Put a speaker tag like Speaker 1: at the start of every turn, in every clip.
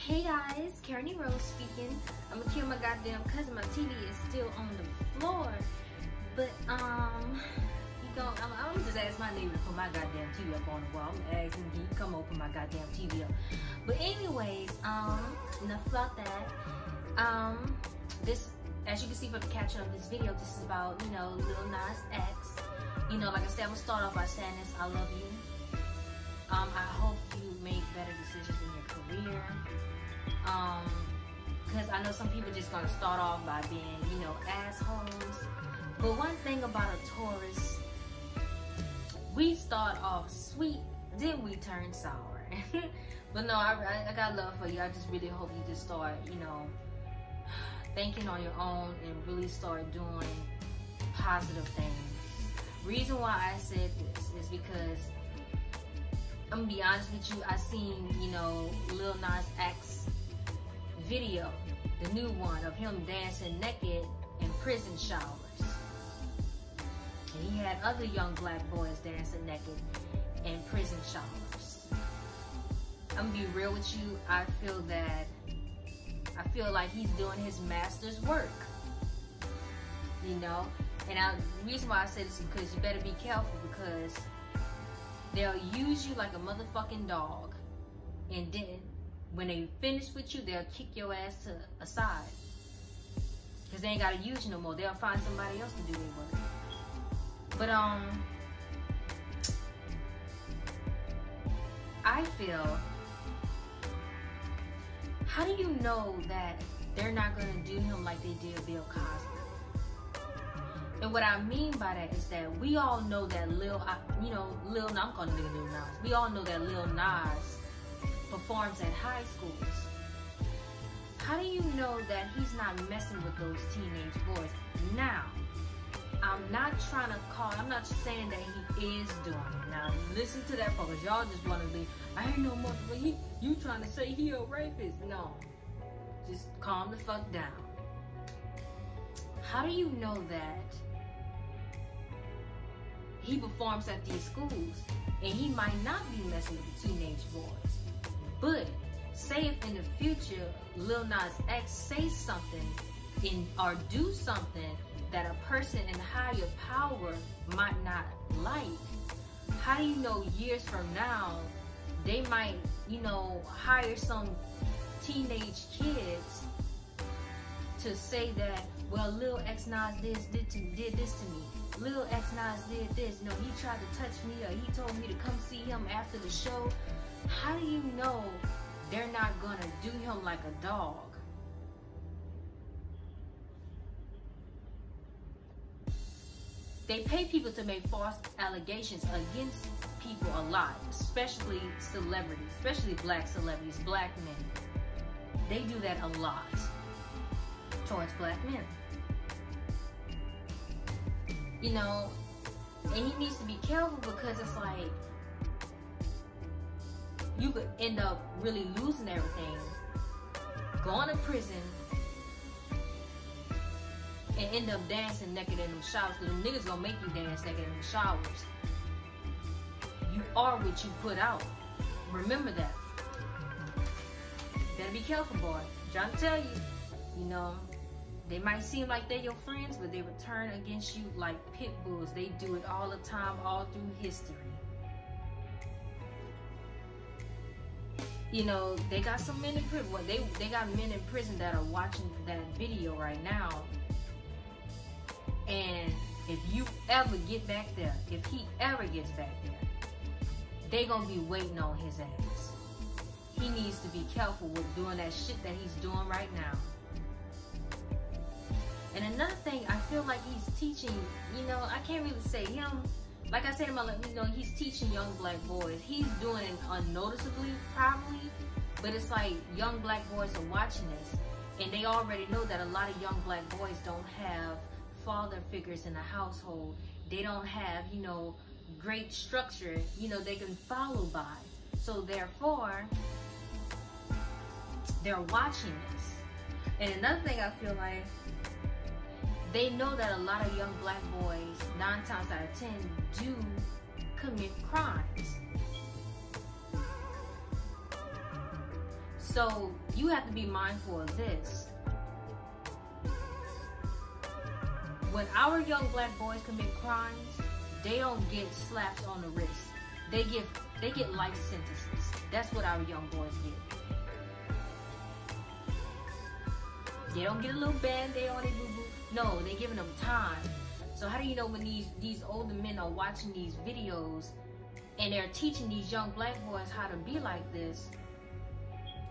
Speaker 1: Hey guys, Karen Rose speaking. I'm gonna kill my goddamn cousin. My TV is still on the floor. But I'm just ask my neighbor to put my goddamn TV up on the wall. I'm gonna ask him, can you come over put my goddamn TV up? But anyways, enough about that. This, as you can see from the caption of this video, this is about, Lil Nas X. Like I said, I'm gonna start off by saying this, I love you. I hope you make better decisions in your career. Because I know some people just gonna start off by being, assholes. But one thing about a Taurus, we start off sweet, then we turn sour. But no, I got love for you. I just really hope you just start, thinking on your own and really start doing positive things. Reason why I said this is because I'm gonna be honest with you, I seen, Lil Nas X video, the new one of him dancing naked in prison showers. And he had other young black boys dancing naked in prison showers. I'm gonna be real with you, I feel like he's doing his master's work. And the reason why I say this is because you better be careful, because they'll use you like a motherfucking dog, and then when they finish with you, they'll kick your ass to a side, because they ain't gotta use you no more. They'll find somebody else to do their work. But I feel, how do you know that they're not gonna do him like they did Bill Cosby? And what I mean by that is that we all know that I'm calling nigga Lil Nas. We all know that Lil Nas performs at high schools. How do you know that he's not messing with those teenage boys? Now, I'm not saying that he is doing it. Now, listen to that, because y'all just want to be, I ain't no more, but you trying to say he a rapist. No, just calm the fuck down. How do you know that he performs at these schools and he might not be messing with the teenage boys? But say if in the future Lil Nas X say something or do something that a person in higher power might not like, how do you know years from now they might, hire some teenage kids to say that, well, Lil X Nas did this to me. Lil X Nas did this. He tried to touch me, or he told me to come see him after the show. How do you know they're not gonna do him like a dog? They pay people to make false allegations against people a lot, especially celebrities, especially black celebrities, black men. They do that a lot towards black men. And he needs to be careful, because it's like, you could end up really losing everything, going to prison, and end up dancing naked in them showers, because them niggas gonna make you dance naked in the showers. You are what you put out. Remember that. Better be careful, boy. I'm trying to tell you, they might seem like they're your friends, but they return against you like pit bulls. They do it all the time, all through history. They got some men in prison. Well, they got men in prison that are watching that video right now. And if you ever get back there, if he ever gets back there, they gonna be waiting on his ass. He needs to be careful with doing that shit that he's doing right now. And another thing, I feel like he's teaching, I can't really say him, like I said in my, he's teaching young black boys. He's doing it unnoticeably, probably, but it's like young black boys are watching this, and they already know that a lot of young black boys don't have father figures in the household. They don't have, great structure, they can follow by. So therefore, they're watching this. And another thing I feel like, they know that a lot of young black boys, 9 times out of 10, do commit crimes. So you have to be mindful of this. When our young black boys commit crimes, they don't get slaps on the wrist. They get life sentences. That's what our young boys get. They don't get a little band-aid on their boo-boo. No, they're giving them time. So how do you know when these older men are watching these videos and they're teaching these young black boys how to be like this,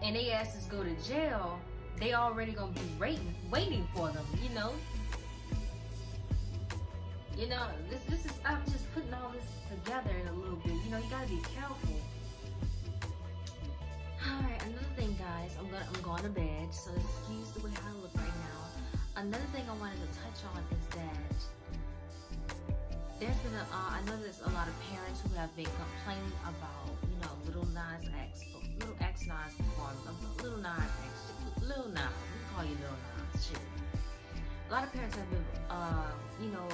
Speaker 1: and they asses go to jail, they already gonna be waiting for them, you know? You know, this is, I'm just putting all this together in a little bit. You know, you gotta be careful. Alright, another thing, guys, I'm going to bed, so excuse the way I look right now. Another thing I wanted to touch on is that there's been I know there's a lot of parents who have been complaining about, you know, Lil Nas X performance. Lil Nas X, Lil Nas, we call you Lil Nas, shit. A lot of parents have been, you know,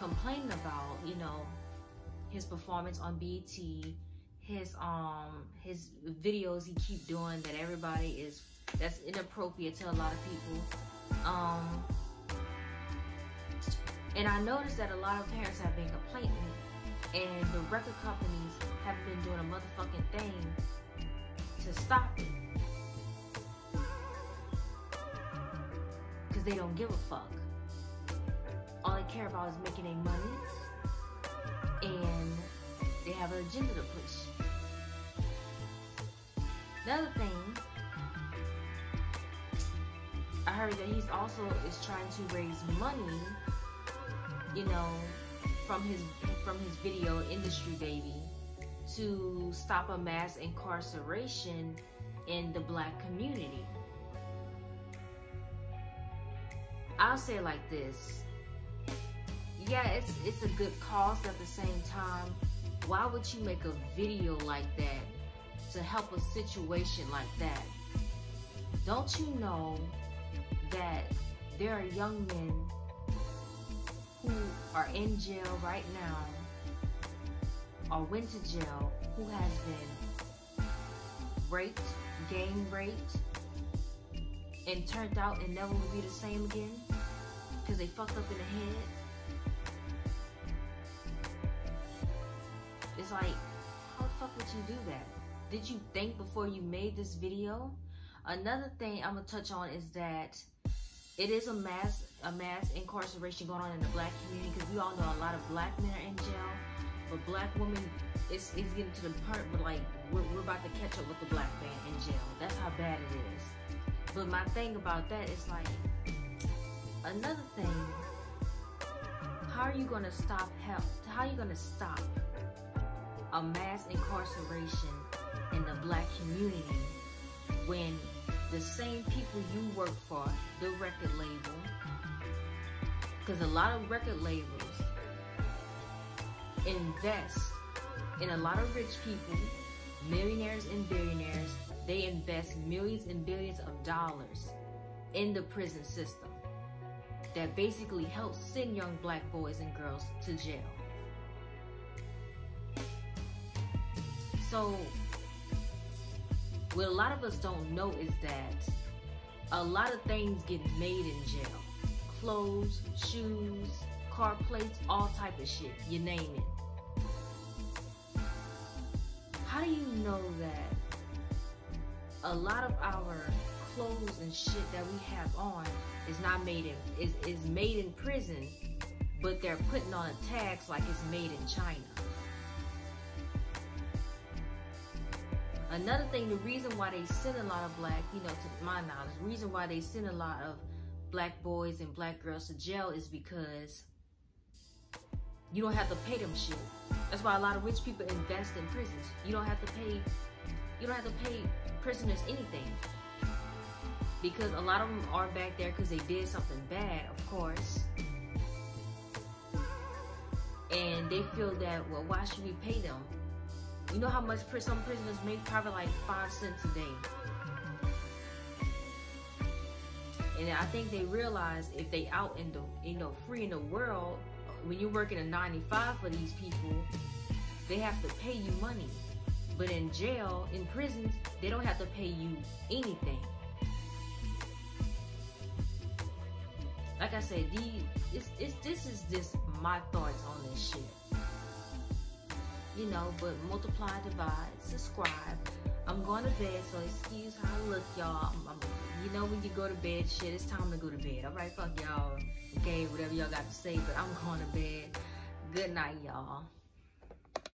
Speaker 1: complaining about, you know, his performance on BET, his videos he keep doing that's inappropriate to a lot of people. And I noticed that a lot of parents have been complaining, and the record companies haven't been doing a motherfucking thing to stop it. Because they don't give a fuck. All they care about is making their money, and they have an agenda to push. Another thing, I heard that he's also trying to raise money, you know, from his video Industry Baby, to stop a mass incarceration in the black community. I'll say it like this. Yeah, it's a good cause, but at the same time, why would you make a video like that to help a situation like that? Don't you know that there are young men who are in jail right now, or went to jail, who has been raped, gang raped, and turned out and never will be the same again because they fucked up in the head? It's like, how the fuck would you do that? Did you think before you made this video? Another thing I'm gonna touch on is that it is a mass incarceration going on in the black community, because we all know a lot of black men are in jail, but black women, it's getting to the part where, like, we're about to catch up with the black man in jail. That's how bad it is. But my thing about that is, like, another thing, how are you gonna stop a mass incarceration in the black community when the same people you work for, the record label, because a lot of record labels invest in a lot of rich people, millionaires and billionaires. They invest millions and billions of dollars in the prison system that basically helps send young black boys and girls to jail. So what a lot of us don't know is that a lot of things get made in jail. Clothes, shoes, car plates, all type of shit, you name it. How do you know that a lot of our clothes and shit that we have on is not made in, is made in prison, but they're putting on tags like it's made in China? Another thing, the reason why they send a lot of black, you know, to my knowledge, the reason why they send a lot of black boys and black girls to jail is because you don't have to pay them shit. That's why a lot of rich people invest in prisons. You don't have to pay prisoners anything, because a lot of them are back there because they did something bad, of course, and they feel that, well, why should we pay them? You know how much some prisoners make? Probably like 5 cents a day. And I think they realize if they out in the, you know, free in the world, when you're working a 9 to 5 for these people, they have to pay you money. But in jail, in prisons, they don't have to pay you anything. Like I said, this is just my thoughts on this shit. You know, but multiply, divide, subscribe. I'm going to bed, so excuse how I look, y'all. You know when you go to bed, shit, it's time to go to bed. All right, fuck y'all. Okay, whatever y'all got to say, but I'm going to bed. Good night, y'all.